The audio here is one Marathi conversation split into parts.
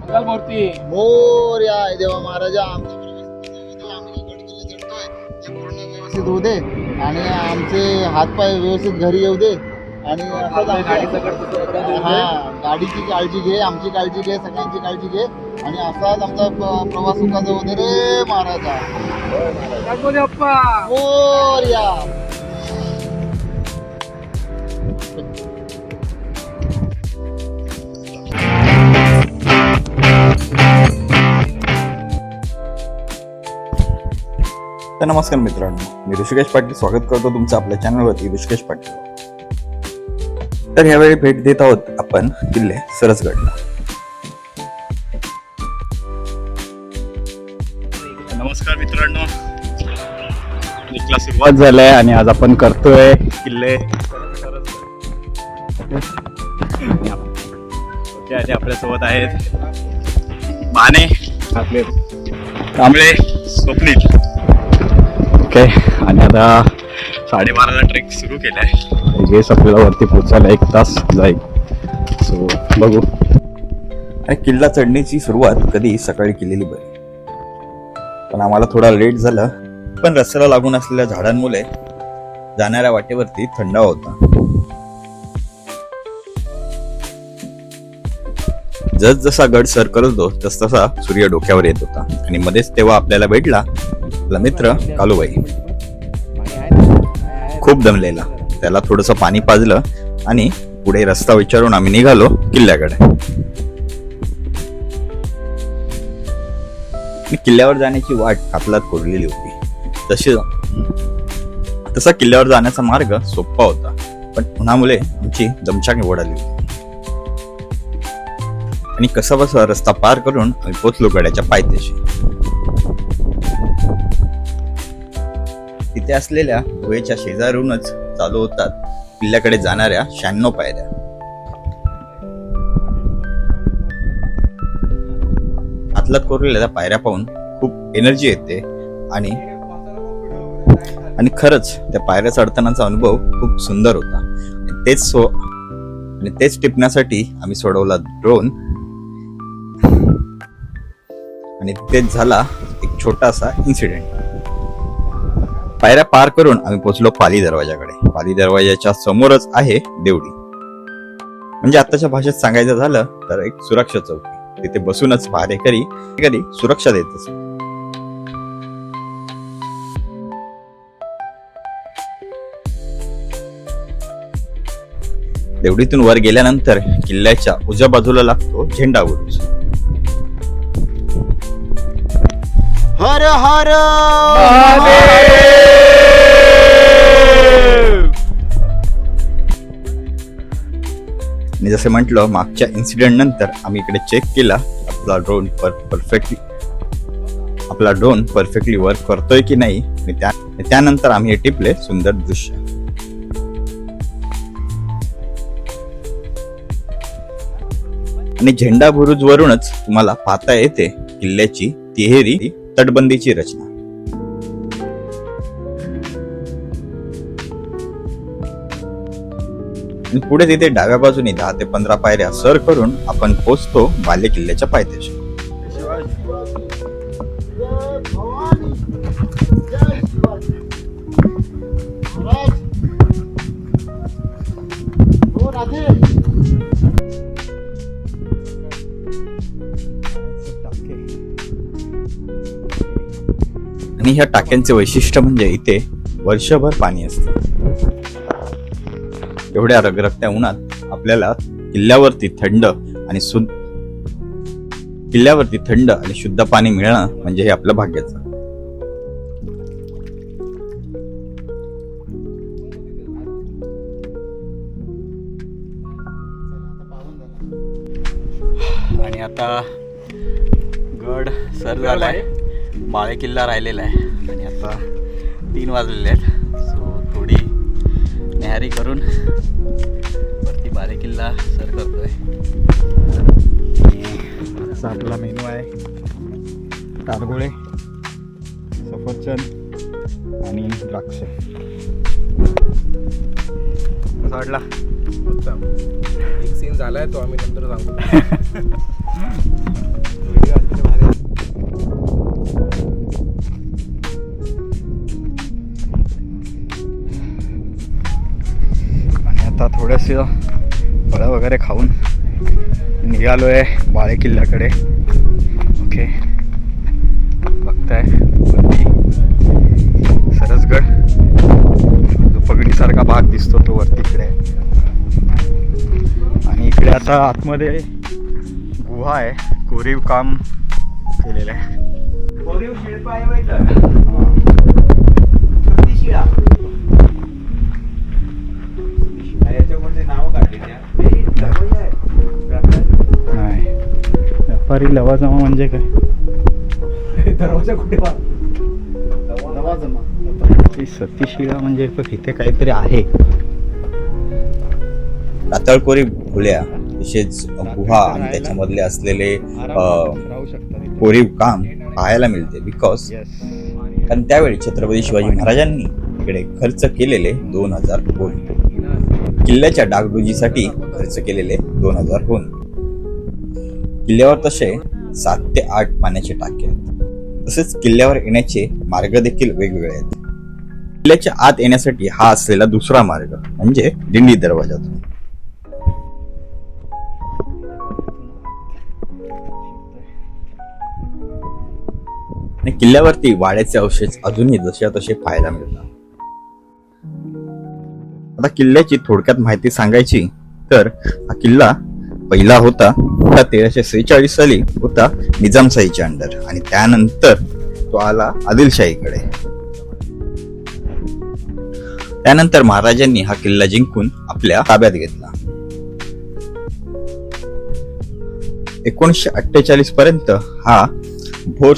मूर्ती मोरया देवा महाराजा, आम्ही गड किल्ले चढतोय ते पूर्ण व्यवस्थित होऊ दे आणि आमचे हातपाय व्यवस्थित घरी येऊ दे आणि गाडीची काळजी घे, आमची काळजी घे, सगळ्यांची काळजी घे आणि असाच आमचा प्रवास सुखाचा होऊ दे रे महाराजा. मोरया. तर नमस्कार मित्रांनो, मी ऋषिकेश पाटील स्वागत करतो तुमचं आपल्या चॅनलवरती ऋषिकेश पाटील. तर यावेळी भेट देत आहोत आपण किल्ले सरसगडला. नमस्कार मित्रांनो, सुरुवात झालाय आणि आज आपण करतोय किल्ले आणि आपल्यासोबत आहेत माने, आपले कांबळे, स्वप्नील. ओके, आणि आता 12:30ला ट्रेक सुरू केलाय. गेस आपल्याला वरती पोहोचायला 1 तास जाईल. सो बघू. किल्ला चढण्याची सुरुवात कधी सकाळी केलेली बरी, पण आम्हाला थोडा लेट झाला. पण रस्त्याला लागून असलेल्या झाडांमुळे जाणाऱ्या वाटेवरती थंडावा होता. जसा गड सर करतो तसा सूर्य डोक्यावर येत होता आणि मध्येच तेव्हा आपल्याला भेटला आपला मित्र कालूबाई. खूप दमलेला, त्याला थोडंसं पाणी पाजलं आणि पुढे रस्ता विचारून आम्ही निघालो किल्ल्याकडे. किल्ल्यावर जाण्याची वाट कापलात कोरलेली होती. तसा किल्ल्यावर जाण्याचा मार्ग सोपा होता, पण उन्हामुळे आमची दमछाक उडाली होती आणि कसा बसा रस्ता पार करून आम्ही पोचलो गडाच्या पायथ्याशी. तिथे असलेल्या गुहेच्या शेजारूनच चालू होतात किल्ल्याकडे जाणाऱ्या 96 पायऱ्या. हातलात कोरलेल्या पायऱ्या पाहून खूप एनर्जी येते आणि खरंच त्या पायऱ्या चढतानाचा अनुभव खूप सुंदर होता. तेच टिपण्यासाठी आम्ही सोडवला ड्रोन आणि तेच झाला एक छोटासा इन्सिडेंट. पायऱ्या पार करून आम्ही पोहोचलो पाली दरवाजाकडे. पाली दरवाजाच्या समोरच आहे देवडी, म्हणजे आताच्या भाषेत सांगायचं झालं तर एक सुरक्षा चौकी. तिथे बसूनच पहारेकरी सुरक्षा देत असत. देवडीतून वर गेल्यानंतर किल्ल्याच्या उजव्या बाजूला लागतो झेंडा बुरुज. हर हर आणि जसे म्हटलं, मागच्या इन्सिडेंट नंतर आम्ही इकडे चेक केला आपला ड्रोन परफेक्टली वर्क करतोय की नाही. त्यानंतर आम्ही हे टिपले सुंदर दृश्य. आणि झेंडा बुरुज वरूनच तुम्हाला पाहता येते किल्ल्याची तिहेरी तटबंदीची रचना. पुढे तिथे डाव्या बाजूने 10 ते 15 पायऱ्या सर करून आपण पोहोचतो बाले किल्ल्याच्या पायथ्याशी. आणि ह्या टाक्यांचे वैशिष्ट्य म्हणजे इथे वर्षभर पाणी असतं. एवढ्या रगरगत्या उन्हात आपल्याला किल्ल्यावरती थंड आणि शुद्ध पाणी मिळणं म्हणजे हे आपलं भाग्याचं. आणि आता गड सर झालाय, बाळे किल्ला राहिलेला आहे आणि आता 3 वाजलेले आहेत. सो थोडी न्याहारी करून वरती बाळे किल्ला सर करतोय. असा आपला मेनू आहे: कारगोळे, सफरचंद आणि द्राक्ष. कसा वाटला? एक सीन झालाय तो आम्ही नंतर सांगू. मस्त फळं वगैरे खाऊन निघालो आहे बाळे किल्ल्याकडे. ओके, बघताय वरती सरसगड जो पगडीसारखा भाग दिसतो तो वरती इकडे. आणि इकडे आता आतमध्ये गुहा आहे, कोरीव काम केलेलं आहे. कोरीव शिल्प आहे माहिती शिळा याच्यामध्ये नाव काढली त्या नाही, व्यापारी लवाजमा म्हणजे काय? दरवाजा कुठे ती सतीशिळा म्हणजे बघ इथे काहीतरी आहे. रातळकोरी खोल्या तसेच गुहा आणि त्याच्यामधले असलेले राहू शकतात कोरीव काम पाहायला मिळते. बिकॉज कारण त्यावेळी छत्रपती शिवाजी महाराजांनी इकडे खर्च केलेले 2000 होन, किल्ल्याच्या डागडुजीसाठी खर्च केलेले 2000 होन. किल्ल्यावर तसे 7 ते 8 पाण्याचे टाके आहेत. तसेच किल्ल्यावर येण्याचे मार्ग देखील वेगवेगळे आहेत. किल्ल्याच्या आत येण्यासाठी हा असलेला दुसरा मार्ग म्हणजे दिंडी दरवाजातून. आणि किल्ल्यावरती वाड्याचे अवशेष अजूनही जसे तसे पाहायला मिळतात. आता किल्ल्याची थोडक्यात माहिती सांगायची तर हा किल्ला पहिला होता 1346 साली होता निजामशाहीच्या अंडर आणि त्यानंतर तो आला आदिलशाहीकडे. त्यानंतर महाराजांनी हा किल्ला जिंकून आपल्या ताब्यात घेतला. 1948 पर्यंत हा भोर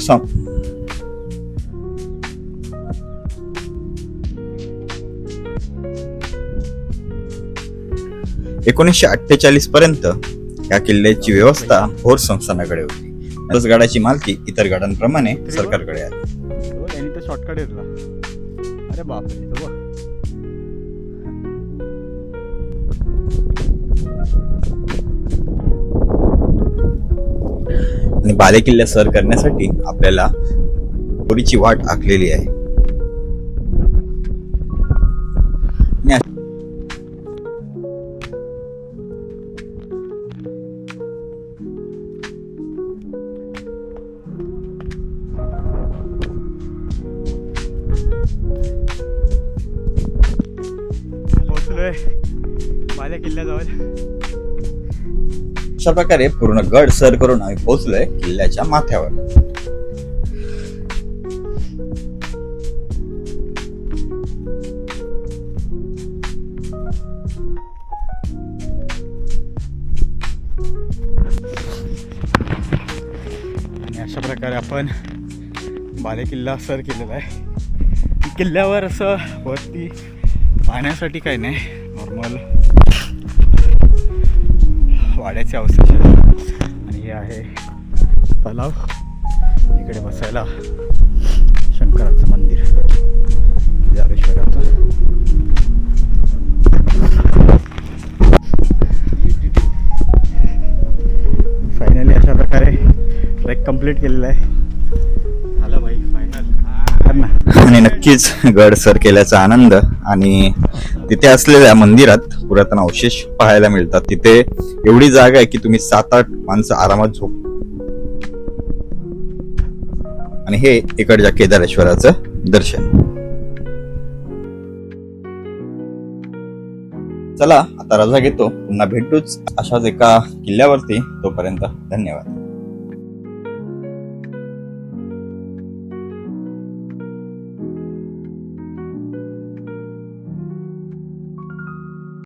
1948 पर्यंत या किल्ल्याची व्यवस्था भोर संस्थानाकडे होती. तसंच गडाची मालकी इतर गडांप्रमाणे सरकारकडे आली. यांनी तर शॉर्टकट घेतला. अरे बापरे, तो बघ. आणि बाले किल्ला सर करण्यासाठी आपल्याला बोरीची वाट आखलेली आहे. पोहोचलोय बाले किल्ल्याजवळ. अशा प्रकारे पूर्ण गड सर करून आम्ही पोहोचलोय किल्ल्याच्या माथ्यावर. आणि अशा प्रकारे आपण बाले किल्ला सर केलेला आहे. किल्ल्यावर असं वरती पाहण्यासाठी काही नाही, नॉर्मल वाड्याचे अवशेष आहे. आणि हे आहे तलाव, इकडे बसायला शंकराचं मंदिर जाडेश्वराचं. फायनली अशा प्रकारे ट्रेक कंप्लीट केलेला आहे. झालं भाई फायनल. आणि नक्कीच गड सर केल्याचा आनंद आणि तिथे असलेल्या मंदिरात पुरातन अवशेष पाहायला मिळतात. तिथे एवढी जागा आहे की तुम्ही 7-8 माणसं आरामात झोप. आणि हे इकडच्या केदारेश्वराचं दर्शन. चला आता रजा घेतो, पुन्हा भेटूच अशाच एका किल्ल्यावरती. तोपर्यंत धन्यवाद.